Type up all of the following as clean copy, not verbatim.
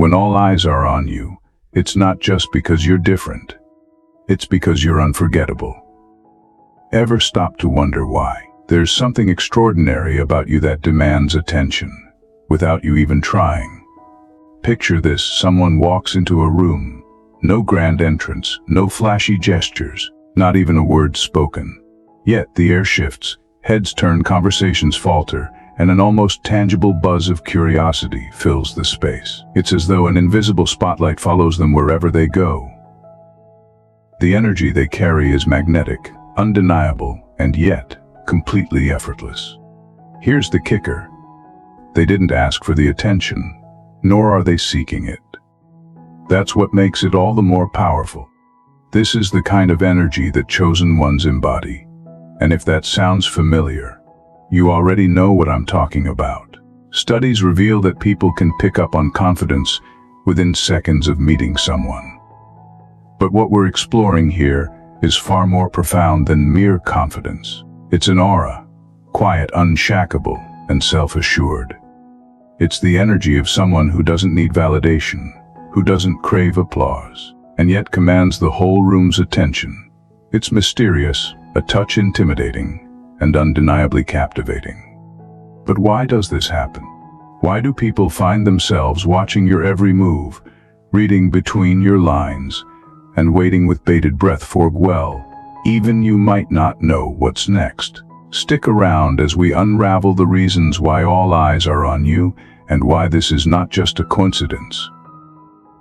When all eyes are on you, it's not just because you're different. It's because you're unforgettable. Ever stop to wonder why? There's something extraordinary about you that demands attention, without you even trying. Picture this: someone walks into a room, no grand entrance, no flashy gestures, not even a word spoken. Yet the air shifts, heads turn, conversations falter, and an almost tangible buzz of curiosity fills the space. It's as though an invisible spotlight follows them wherever they go. The energy they carry is magnetic, undeniable, and yet completely effortless. Here's the kicker: they didn't ask for the attention, nor are they seeking it. That's what makes it all the more powerful. This is the kind of energy that chosen ones embody. And if that sounds familiar, you already know what I'm talking about. Studies reveal that people can pick up on confidence within seconds of meeting someone. But what we're exploring here is far more profound than mere confidence. It's an aura, quiet, unshackable, and self-assured. It's the energy of someone who doesn't need validation, who doesn't crave applause, and yet commands the whole room's attention. It's mysterious, a touch intimidating, and undeniably captivating. But why does this happen? Why do people find themselves watching your every move, reading between your lines, and waiting with bated breath for, well, even you might not know what's next? Stick around as we unravel the reasons why all eyes are on you, and why this is not just a coincidence.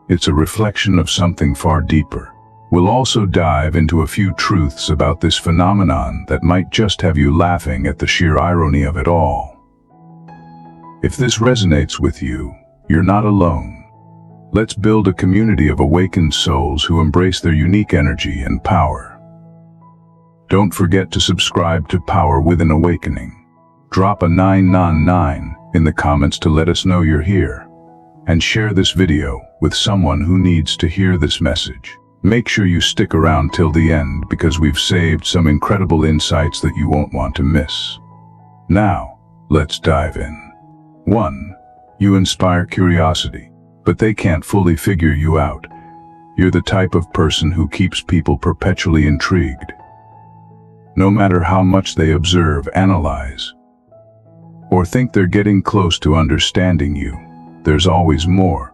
It's a reflection of something far deeper. We'll also dive into a few truths about this phenomenon that might just have you laughing at the sheer irony of it all. If this resonates with you, you're not alone. Let's build a community of awakened souls who embrace their unique energy and power. Don't forget to subscribe to Power Within Awakening. Drop a 999 in the comments to let us know you're here. And share this video with someone who needs to hear this message. Make sure you stick around till the end, because we've saved some incredible insights that you won't want to miss. Now, let's dive in. 1. You inspire curiosity, but they can't fully figure you out. You're the type of person who keeps people perpetually intrigued. No matter how much they observe, analyze, or think they're getting close to understanding you, there's always more.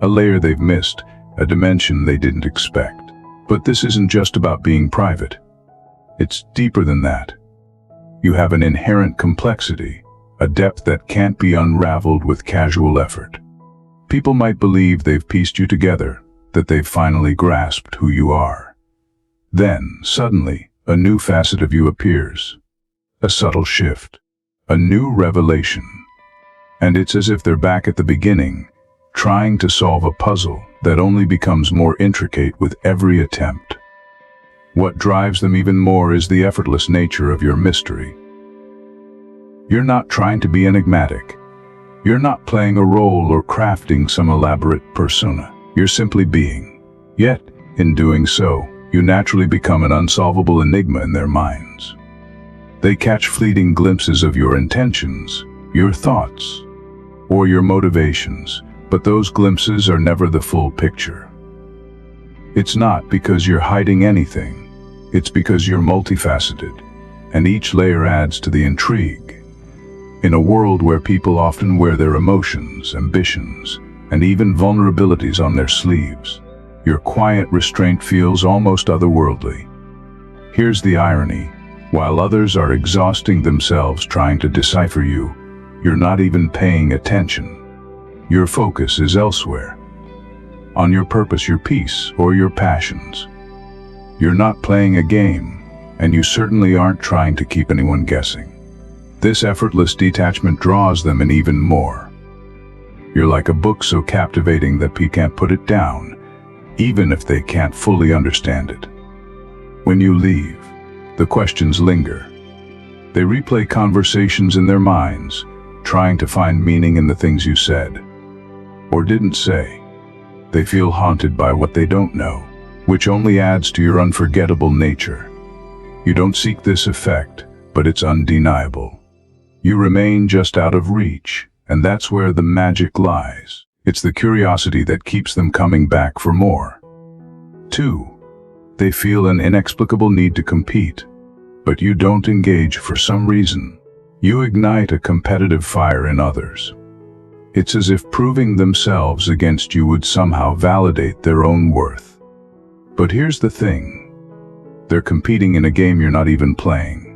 A layer they've missed, a dimension they didn't expect. But this isn't just about being private. It's deeper than that. You have an inherent complexity, a depth that can't be unraveled with casual effort. People might believe they've pieced you together, that they've finally grasped who you are. Then, suddenly, a new facet of you appears. A subtle shift. A new revelation. And it's as if they're back at the beginning, trying to solve a puzzle that only becomes more intricate with every attempt. What drives them even more is the effortless nature of your mystery. You're not trying to be enigmatic. You're not playing a role or crafting some elaborate persona. You're simply being. Yet, in doing so, you naturally become an unsolvable enigma in their minds. They catch fleeting glimpses of your intentions, your thoughts, or your motivations, but those glimpses are never the full picture. It's not because you're hiding anything, it's because you're multifaceted, and each layer adds to the intrigue. In a world where people often wear their emotions, ambitions, and even vulnerabilities on their sleeves, your quiet restraint feels almost otherworldly. Here's the irony: while others are exhausting themselves trying to decipher you, you're not even paying attention. Your focus is elsewhere. On your purpose, your peace, or your passions. You're not playing a game, and you certainly aren't trying to keep anyone guessing. This effortless detachment draws them in even more. You're like a book so captivating that people can't put it down, even if they can't fully understand it. When you leave, the questions linger. They replay conversations in their minds, trying to find meaning in the things you said, or didn't say. They feel haunted by what they don't know, which only adds to your unforgettable nature. You don't seek this effect, but it's undeniable. You remain just out of reach, and that's where the magic lies. It's the curiosity that keeps them coming back for more. 2. They feel an inexplicable need to compete, but you don't engage for some reason. You ignite a competitive fire in others. It's as if proving themselves against you would somehow validate their own worth. But here's the thing. They're competing in a game you're not even playing.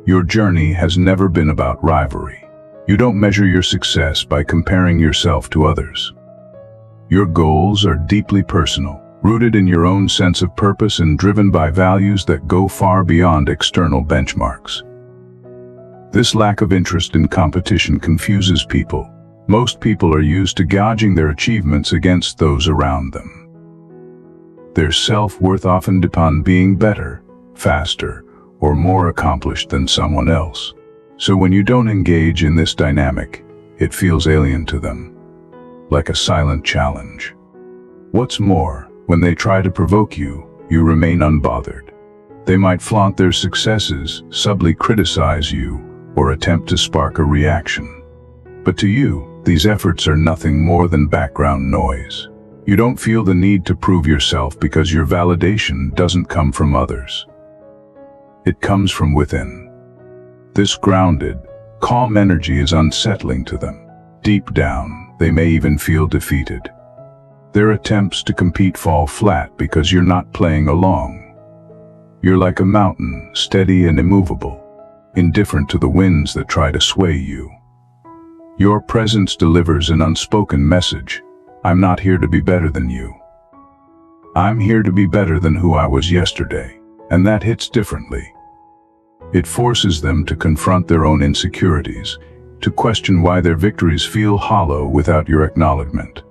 Your journey has never been about rivalry. You don't measure your success by comparing yourself to others. Your goals are deeply personal, rooted in your own sense of purpose and driven by values that go far beyond external benchmarks. This lack of interest in competition confuses people. Most people are used to gauging their achievements against those around them. Their self-worth often depends on being better, faster, or more accomplished than someone else. So when you don't engage in this dynamic, it feels alien to them, like a silent challenge. What's more, when they try to provoke you, you remain unbothered. They might flaunt their successes, subtly criticize you, or attempt to spark a reaction. But to you, these efforts are nothing more than background noise. You don't feel the need to prove yourself because your validation doesn't come from others. It comes from within. This grounded, calm energy is unsettling to them. Deep down, they may even feel defeated. Their attempts to compete fall flat because you're not playing along. You're like a mountain, steady and immovable, indifferent to the winds that try to sway you. Your presence delivers an unspoken message. I'm not here to be better than you. I'm here to be better than who I was yesterday, and that hits differently. It forces them to confront their own insecurities, to question why their victories feel hollow without your acknowledgement.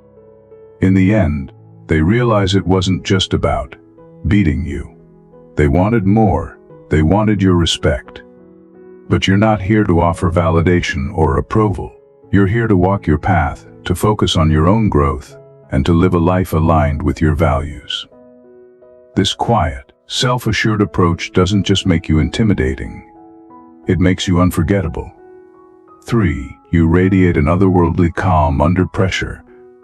In the end, they realize it wasn't just about beating you. They wanted more. They wanted your respect. But you're not here to offer validation or approval. You're here to walk your path, to focus on your own growth, and to live a life aligned with your values. This quiet, self-assured approach doesn't just make you intimidating. It makes you unforgettable. 3. You radiate an otherworldly calm under pressure.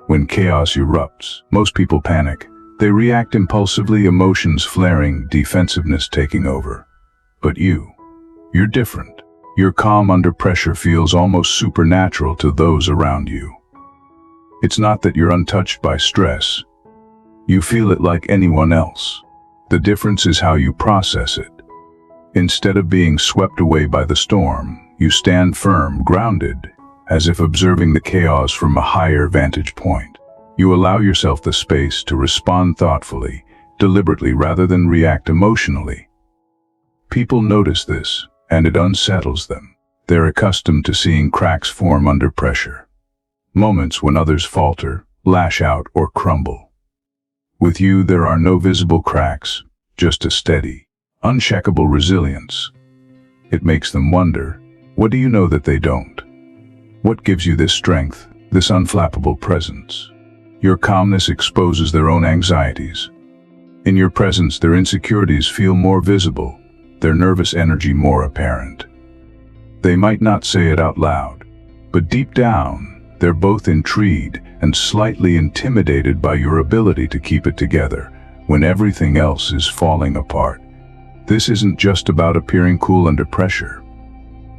When chaos erupts, most people panic. They react impulsively, emotions flaring, defensiveness taking over. But you're different. Your calm under pressure feels almost supernatural to those around you. It's not that you're untouched by stress. You feel it like anyone else. The difference is how you process it. Instead of being swept away by the storm, you stand firm, grounded, as if observing the chaos from a higher vantage point. You allow yourself the space to respond thoughtfully, deliberately rather than react emotionally. People notice this, and it unsettles them. They're accustomed to seeing cracks form under pressure. Moments when others falter, lash out, or crumble. With you, there are no visible cracks, just a steady, unshakable resilience. It makes them wonder, what do you know that they don't? What gives you this strength, this unflappable presence? Your calmness exposes their own anxieties. In your presence, their insecurities feel more visible, their nervous energy more apparent. They might not say it out loud, but deep down, they're both intrigued and slightly intimidated by your ability to keep it together when everything else is falling apart. This isn't just about appearing cool under pressure.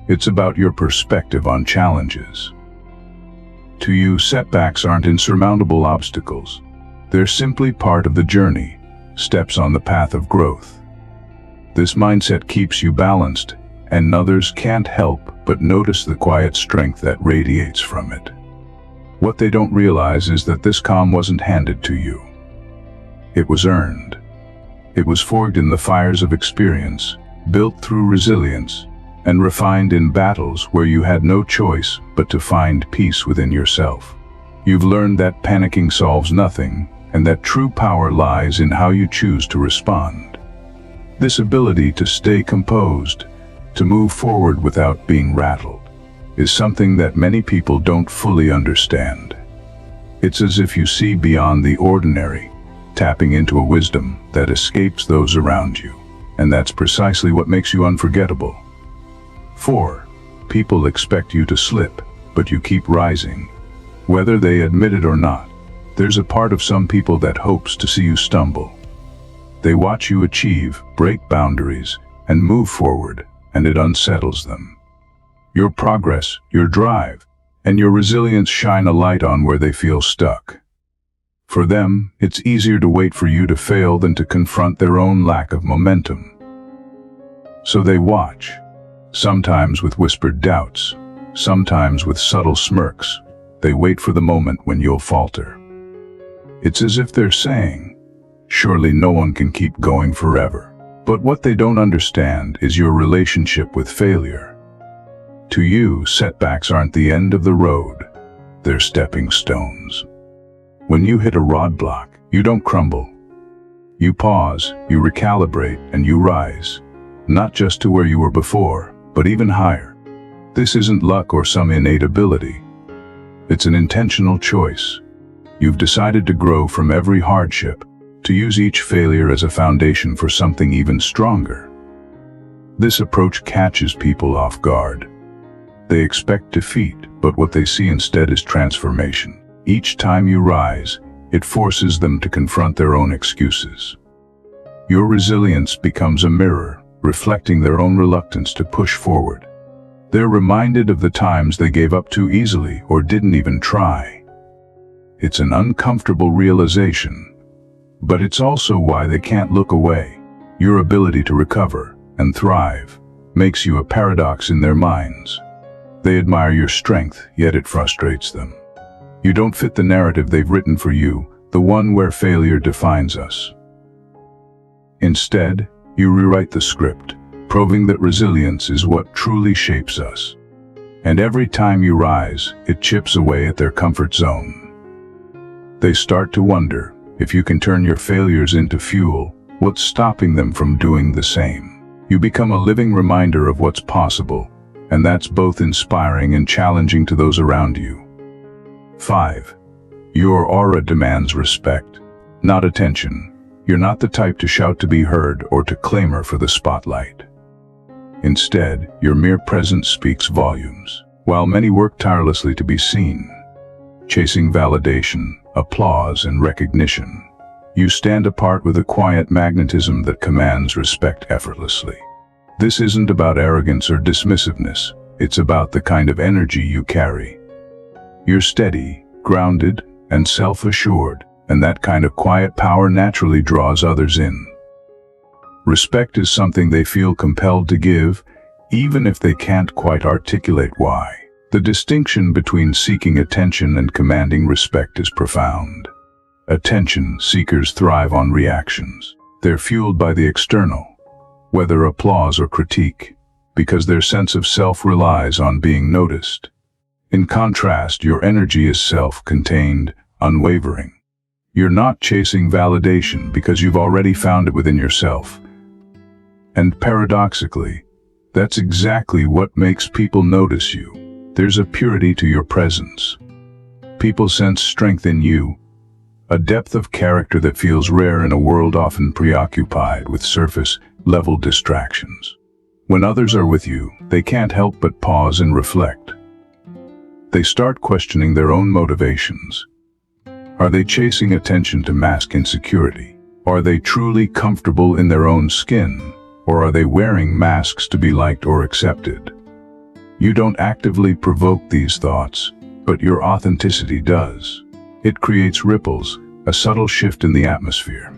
It's about your perspective on challenges. To you, setbacks aren't insurmountable obstacles. They're simply part of the journey, steps on the path of growth. This mindset keeps you balanced, and others can't help but notice the quiet strength that radiates from it. What they don't realize is that this calm wasn't handed to you. It was earned. It was forged in the fires of experience, built through resilience, and refined in battles where you had no choice but to find peace within yourself. You've learned that panicking solves nothing, and that true power lies in how you choose to respond. This ability to stay composed, to move forward without being rattled, is something that many people don't fully understand. It's as if you see beyond the ordinary, tapping into a wisdom that escapes those around you, and that's precisely what makes you unforgettable. 4. People expect you to slip, but you keep rising. Whether they admit it or not, there's a part of some people that hopes to see you stumble. They watch you achieve, break boundaries, and move forward, and it unsettles them. Your progress, your drive, and your resilience shine a light on where they feel stuck. For them, it's easier to wait for you to fail than to confront their own lack of momentum. So they watch, sometimes with whispered doubts, sometimes with subtle smirks. They wait for the moment when you'll falter. It's as if they're saying, surely no one can keep going forever. But what they don't understand is your relationship with failure. To you, setbacks aren't the end of the road, they're stepping stones. When you hit a roadblock, you don't crumble. You pause, you recalibrate, and you rise, not just to where you were before, but even higher. This isn't luck or some innate ability. It's an intentional choice. You've decided to grow from every hardship, to use each failure as a foundation for something even stronger. This approach catches people off guard. They expect defeat, but what they see instead is transformation. Each time you rise, it forces them to confront their own excuses. Your resilience becomes a mirror, reflecting their own reluctance to push forward. They're reminded of the times they gave up too easily or didn't even try. It's an uncomfortable realization, but it's also why they can't look away. Your ability to recover and thrive makes you a paradox in their minds. They admire your strength, yet it frustrates them. You don't fit the narrative they've written for you, the one where failure defines us. Instead, you rewrite the script, proving that resilience is what truly shapes us. And every time you rise, it chips away at their comfort zone. They start to wonder, if you can turn your failures into fuel, what's stopping them from doing the same? You become a living reminder of what's possible, and that's both inspiring and challenging to those around you. 5. Your aura demands respect, not attention. You're not the type to shout to be heard or to clamor for the spotlight. Instead, your mere presence speaks volumes. While many work tirelessly to be seen, chasing validation, applause, and recognition, you stand apart with a quiet magnetism that commands respect effortlessly. This isn't about arrogance or dismissiveness, it's about the kind of energy you carry. You're steady, grounded, and self-assured, and that kind of quiet power naturally draws others in. Respect is something they feel compelled to give, even if they can't quite articulate why. The distinction between seeking attention and commanding respect is profound. Attention seekers thrive on reactions. They're fueled by the external, whether applause or critique, because their sense of self relies on being noticed. In contrast, your energy is self-contained, unwavering. You're not chasing validation because you've already found it within yourself. And paradoxically, that's exactly what makes people notice you. There's a purity to your presence. People sense strength in you, a depth of character that feels rare in a world often preoccupied with surface-level distractions. When others are with you, they can't help but pause and reflect. They start questioning their own motivations. Are they chasing attention to mask insecurity? Are they truly comfortable in their own skin? Or are they wearing masks to be liked or accepted? You don't actively provoke these thoughts, but your authenticity does. It creates ripples, a subtle shift in the atmosphere.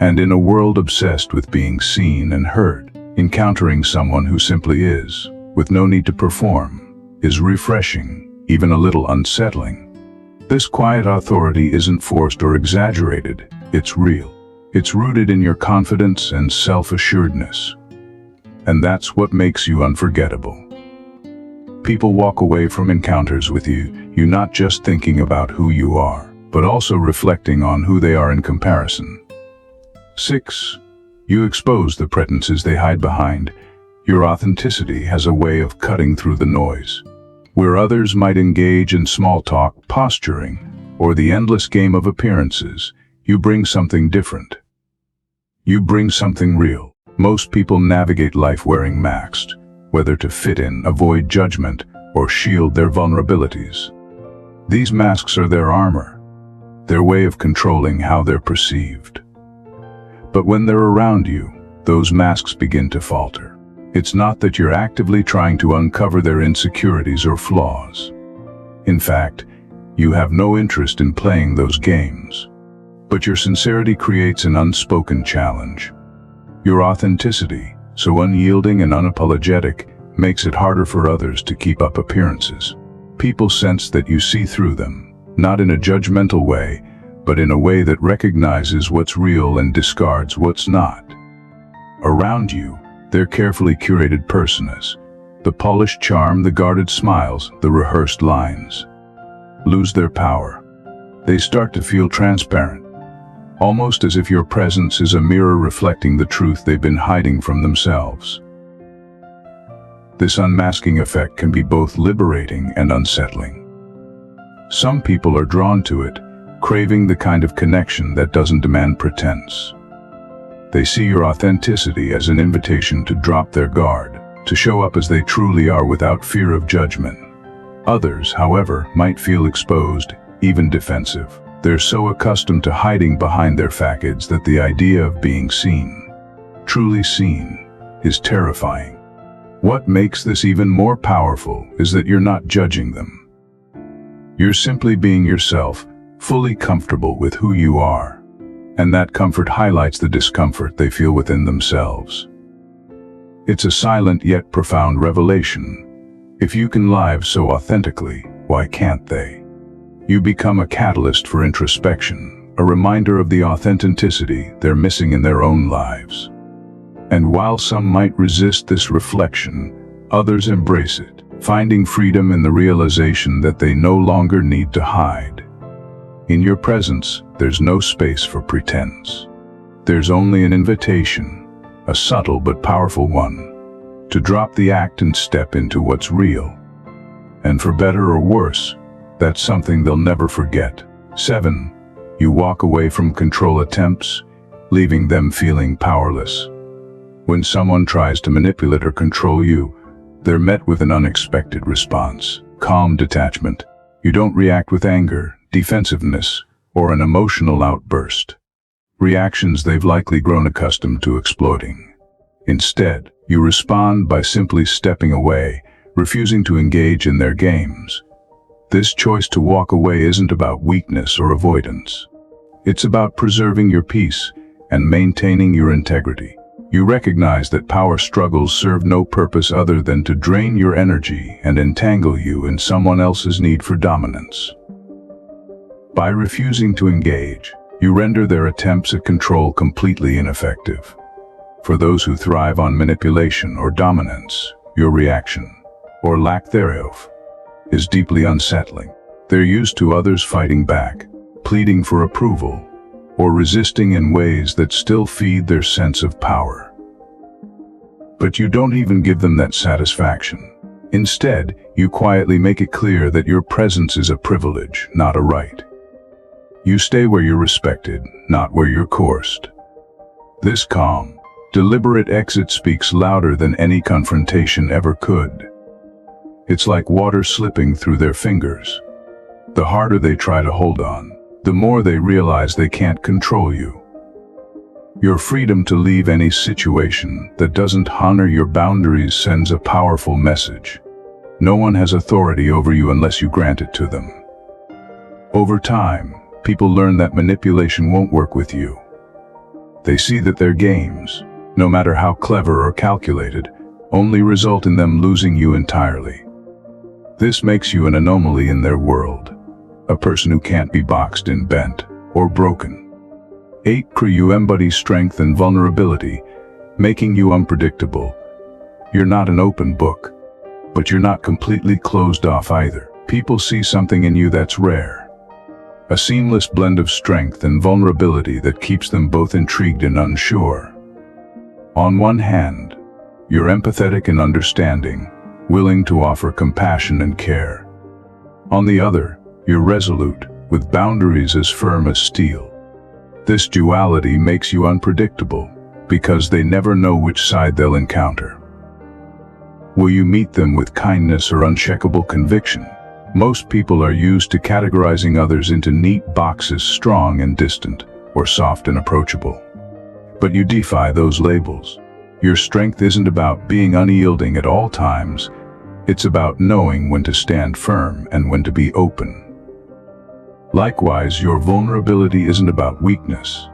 And in a world obsessed with being seen and heard, encountering someone who simply is, with no need to perform, is refreshing, even a little unsettling. This quiet authority isn't forced or exaggerated, it's real. It's rooted in your confidence and self-assuredness. And that's what makes you unforgettable. People walk away from encounters with you not just thinking about who you are, but also reflecting on who they are in comparison. 6. You expose the pretenses they hide behind. Your authenticity has a way of cutting through the noise. Where others might engage in small talk, posturing, or the endless game of appearances, you bring something different. You bring something real. Most people navigate life wearing masks, whether to fit in, avoid judgment, or shield their vulnerabilities. These masks are their armor, their way of controlling how they're perceived. But when they're around you, those masks begin to falter. It's not that you're actively trying to uncover their insecurities or flaws. In fact, you have no interest in playing those games. But your sincerity creates an unspoken challenge. Your authenticity, so unyielding and unapologetic, makes it harder for others to keep up appearances. People sense that you see through them, not in a judgmental way, but in a way that recognizes what's real and discards what's not. Around you, their carefully curated personas, the polished charm, the guarded smiles, the rehearsed lines, lose their power. They start to feel transparent, almost as if your presence is a mirror reflecting the truth they've been hiding from themselves. This unmasking effect can be both liberating and unsettling. Some people are drawn to it, craving the kind of connection that doesn't demand pretense. They see your authenticity as an invitation to drop their guard, to show up as they truly are without fear of judgment. Others, however, might feel exposed, even defensive. They're so accustomed to hiding behind their facades that the idea of being seen, truly seen, is terrifying. What makes this even more powerful is that you're not judging them. You're simply being yourself, fully comfortable with who you are. And that comfort highlights the discomfort they feel within themselves. It's a silent yet profound revelation. If you can live so authentically, why can't they? You become a catalyst for introspection, a reminder of the authenticity they're missing in their own lives. And while some might resist this reflection, others embrace it, finding freedom in the realization that they no longer need to hide. In your presence, there's no space for pretense. There's only an invitation, a subtle but powerful one, to drop the act and step into what's real. And for better or worse, that's something they'll never forget. 7. You walk away from control attempts, leaving them feeling powerless. When someone tries to manipulate or control you, they're met with an unexpected response. Calm detachment. You don't react with anger, defensiveness, or an emotional outburst. Reactions they've likely grown accustomed to exploiting. Instead, you respond by simply stepping away, refusing to engage in their games. This choice to walk away isn't about weakness or avoidance. It's about preserving your peace and maintaining your integrity. You recognize that power struggles serve no purpose other than to drain your energy and entangle you in someone else's need for dominance. By refusing to engage, you render their attempts at control completely ineffective. For those who thrive on manipulation or dominance, your reaction, or lack thereof, is deeply unsettling. They're used to others fighting back, pleading for approval, or resisting in ways that still feed their sense of power. But you don't even give them that satisfaction. Instead, you quietly make it clear that your presence is a privilege, not a right. You stay where you're respected, not where you're coerced. This calm, deliberate exit speaks louder than any confrontation ever could. It's like water slipping through their fingers. The harder they try to hold on, the more they realize they can't control you. Your freedom to leave any situation that doesn't honor your boundaries sends a powerful message. No one has authority over you unless you grant it to them. Over time, people learn that manipulation won't work with you. They see that their games, no matter how clever or calculated, only result in them losing you entirely. This makes you an anomaly in their world, a person who can't be boxed in, bent, or broken. 8. You embody strength and vulnerability, making you unpredictable. You're not an open book, but you're not completely closed off either. People see something in you that's rare. A seamless blend of strength and vulnerability that keeps them both intrigued and unsure. On one hand, you're empathetic and understanding, willing to offer compassion and care. On the other, you're resolute, with boundaries as firm as steel. This duality makes you unpredictable, because they never know which side they'll encounter. Will you meet them with kindness or unshakable conviction? Most people are used to categorizing others into neat boxes, strong and distant, or soft and approachable. But you defy those labels. Your strength isn't about being unyielding at all times. It's about knowing when to stand firm and when to be open. Likewise, your vulnerability isn't about weakness.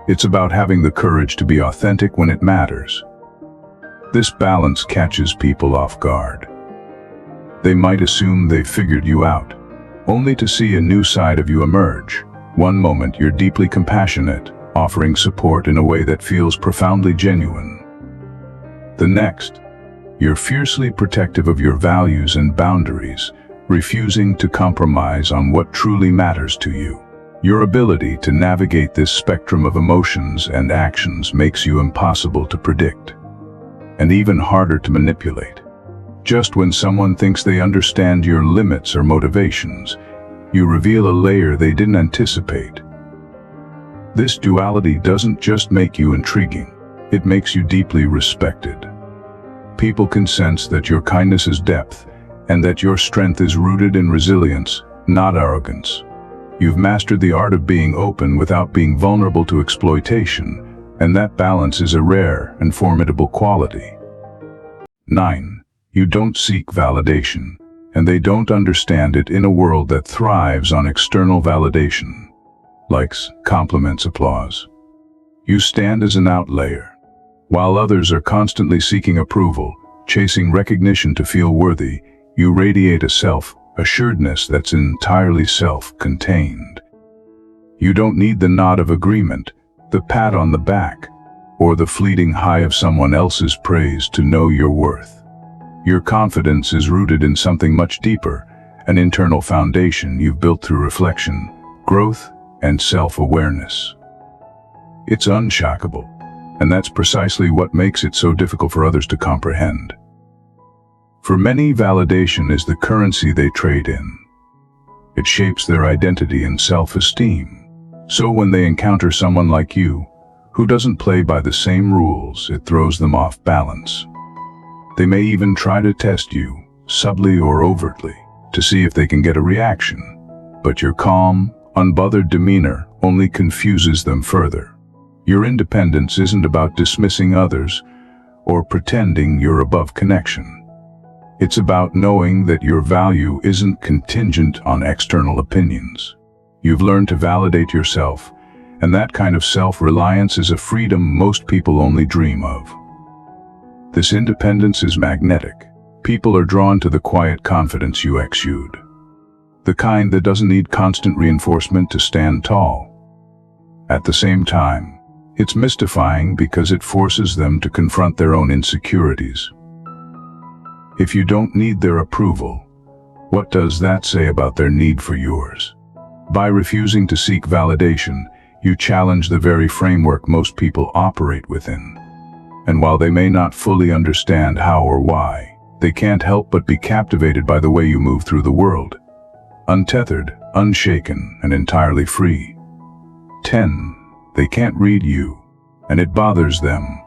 It's about having the courage to be authentic when it matters. This balance catches people off guard. They might assume they've figured you out, only to see a new side of you emerge. One moment you're deeply compassionate, offering support in a way that feels profoundly genuine. The next, you're fiercely protective of your values and boundaries, refusing to compromise on what truly matters to you. Your ability to navigate this spectrum of emotions and actions makes you impossible to predict, and even harder to manipulate. Just when someone thinks they understand your limits or motivations, you reveal a layer they didn't anticipate. This duality doesn't just make you intriguing, it makes you deeply respected. People can sense that your kindness has depth, and that your strength is rooted in resilience, not arrogance. You've mastered the art of being open without being vulnerable to exploitation, and that balance is a rare and formidable quality. 9. You don't seek validation, and they don't understand it in a world that thrives on external validation. Likes, compliments, applause. You stand as an outlier. While others are constantly seeking approval, chasing recognition to feel worthy, you radiate a self-assuredness that's entirely self-contained. You don't need the nod of agreement, the pat on the back, or the fleeting high of someone else's praise to know your worth. Your confidence is rooted in something much deeper, an internal foundation you've built through reflection, growth, and self-awareness. It's unshackable, and that's precisely what makes it so difficult for others to comprehend. For many, validation is the currency they trade in. It shapes their identity and self-esteem. So when they encounter someone like you, who doesn't play by the same rules, it throws them off balance. They may even try to test you, subtly or overtly, to see if they can get a reaction. But your calm, unbothered demeanor only confuses them further. Your independence isn't about dismissing others or pretending you're above connection. It's about knowing that your value isn't contingent on external opinions. You've learned to validate yourself, and that kind of self-reliance is a freedom most people only dream of. This independence is magnetic. People are drawn to the quiet confidence you exude. The kind that doesn't need constant reinforcement to stand tall. At the same time, it's mystifying because it forces them to confront their own insecurities. If you don't need their approval, what does that say about their need for yours? By refusing to seek validation, you challenge the very framework most people operate within. And while they may not fully understand how or why, they can't help but be captivated by the way you move through the world. Untethered, unshaken, and entirely free. 10. They can't read you, and it bothers them.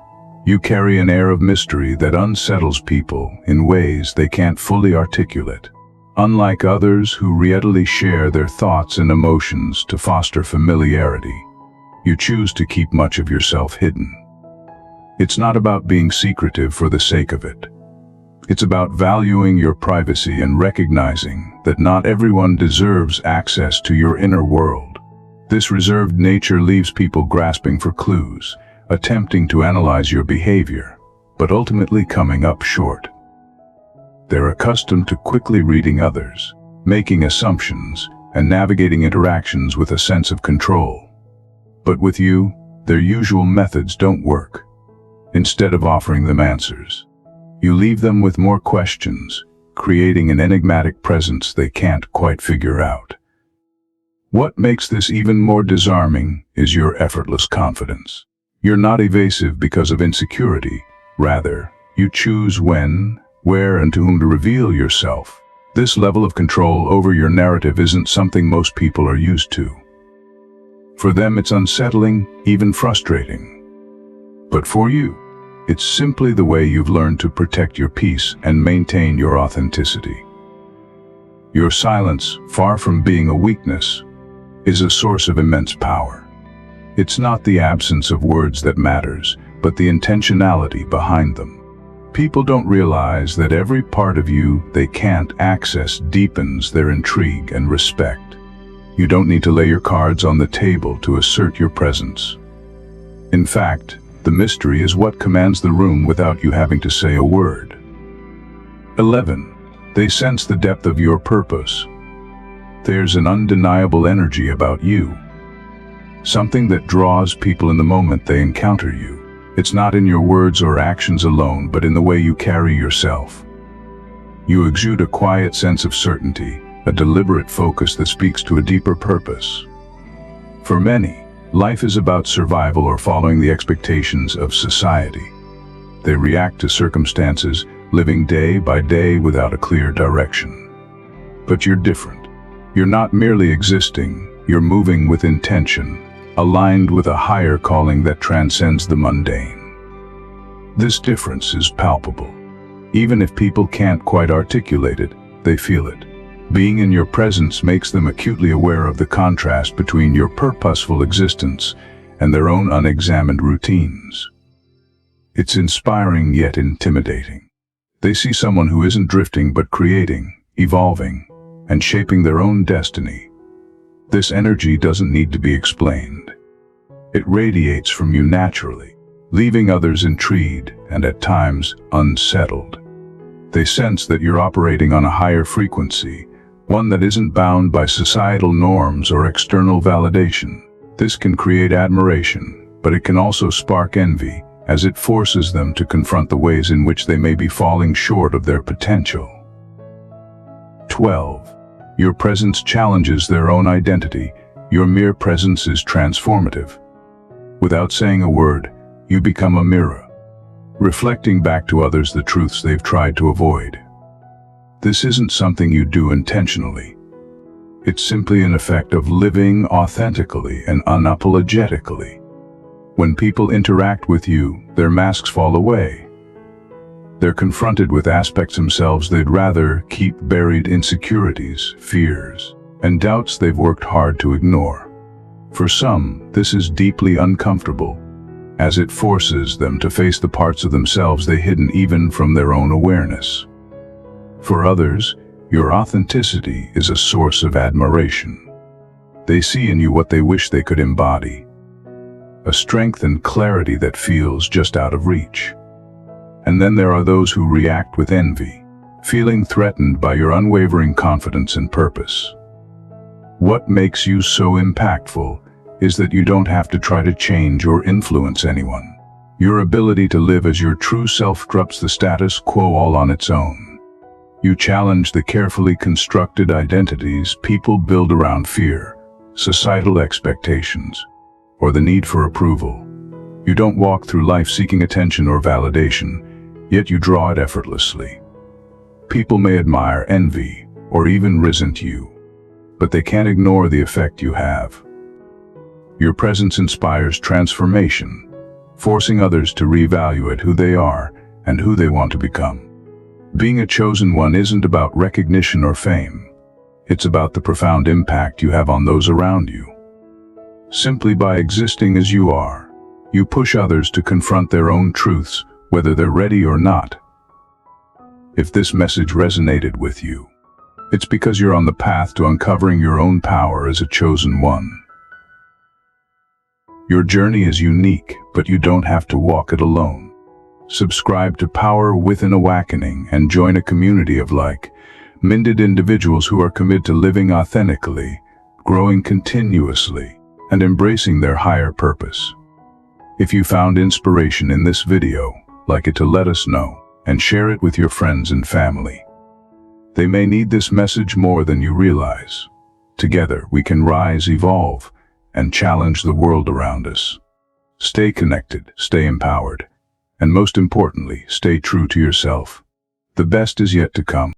You carry an air of mystery that unsettles people in ways they can't fully articulate. Unlike others who readily share their thoughts and emotions to foster familiarity, you choose to keep much of yourself hidden. It's not about being secretive for the sake of it. It's about valuing your privacy and recognizing that not everyone deserves access to your inner world. This reserved nature leaves people grasping for clues, attempting to analyze your behavior, but ultimately coming up short. They're accustomed to quickly reading others, making assumptions, and navigating interactions with a sense of control. But with you, their usual methods don't work. Instead of offering them answers, you leave them with more questions, creating an enigmatic presence they can't quite figure out. What makes this even more disarming is your effortless confidence. You're not evasive because of insecurity. Rather, you choose when, where, and to whom to reveal yourself. This level of control over your narrative isn't something most people are used to. For them, it's unsettling, even frustrating. But for you, it's simply the way you've learned to protect your peace and maintain your authenticity. Your silence, far from being a weakness, is a source of immense power. It's not the absence of words that matters, but the intentionality behind them. People don't realize that every part of you they can't access deepens their intrigue and respect. You don't need to lay your cards on the table to assert your presence. In fact, the mystery is what commands the room without you having to say a word. 11. They sense the depth of your purpose. There's an undeniable energy about you. Something that draws people in the moment they encounter you. It's not in your words or actions alone, but in the way you carry yourself. You exude a quiet sense of certainty, a deliberate focus that speaks to a deeper purpose. For many, life is about survival or following the expectations of society. They react to circumstances, living day by day without a clear direction. But you're different. You're not merely existing, you're moving with intention, aligned with a higher calling that transcends the mundane. This difference is palpable. Even if people can't quite articulate it, they feel it. Being in your presence makes them acutely aware of the contrast between your purposeful existence and their own unexamined routines. It's inspiring yet intimidating. They see someone who isn't drifting but creating, evolving, and shaping their own destiny. This energy doesn't need to be explained. It radiates from you naturally, leaving others intrigued and at times unsettled. They sense that you're operating on a higher frequency, one that isn't bound by societal norms or external validation. This can create admiration, but it can also spark envy, as it forces them to confront the ways in which they may be falling short of their potential. 12. Your presence challenges their own identity. Your mere presence is transformative. Without saying a word, you become a mirror, reflecting back to others the truths they've tried to avoid. This isn't something you do intentionally. It's simply an effect of living authentically and unapologetically. When people interact with you, their masks fall away. They're confronted with aspects themselves they'd rather keep buried, insecurities, fears, and doubts they've worked hard to ignore. For some, this is deeply uncomfortable, as it forces them to face the parts of themselves they hidden even from their own awareness. For others, your authenticity is a source of admiration. They see in you what they wish they could embody, a strength and clarity that feels just out of reach. And then there are those who react with envy, feeling threatened by your unwavering confidence and purpose. What makes you so impactful is that you don't have to try to change or influence anyone. Your ability to live as your true self disrupts the status quo all on its own. You challenge the carefully constructed identities people build around fear, societal expectations, or the need for approval. You don't walk through life seeking attention or validation, yet you draw it effortlessly. People may admire, envy, or even resent you, but they can't ignore the effect you have. Your presence inspires transformation, forcing others to reevaluate who they are and who they want to become. Being a chosen one isn't about recognition or fame. It's about the profound impact you have on those around you. Simply by existing as you are, you push others to confront their own truths, whether they're ready or not. If this message resonated with you, it's because you're on the path to uncovering your own power as a chosen one. Your journey is unique, but you don't have to walk it alone. Subscribe to Power Within Awakening and join a community of like-minded individuals who are committed to living authentically, growing continuously, and embracing their higher purpose. If you found inspiration in this video, like it to let us know, and share it with your friends and family. They may need this message more than you realize. Together we can rise, evolve, and challenge the world around us. Stay connected, stay empowered, and most importantly, stay true to yourself. The best is yet to come.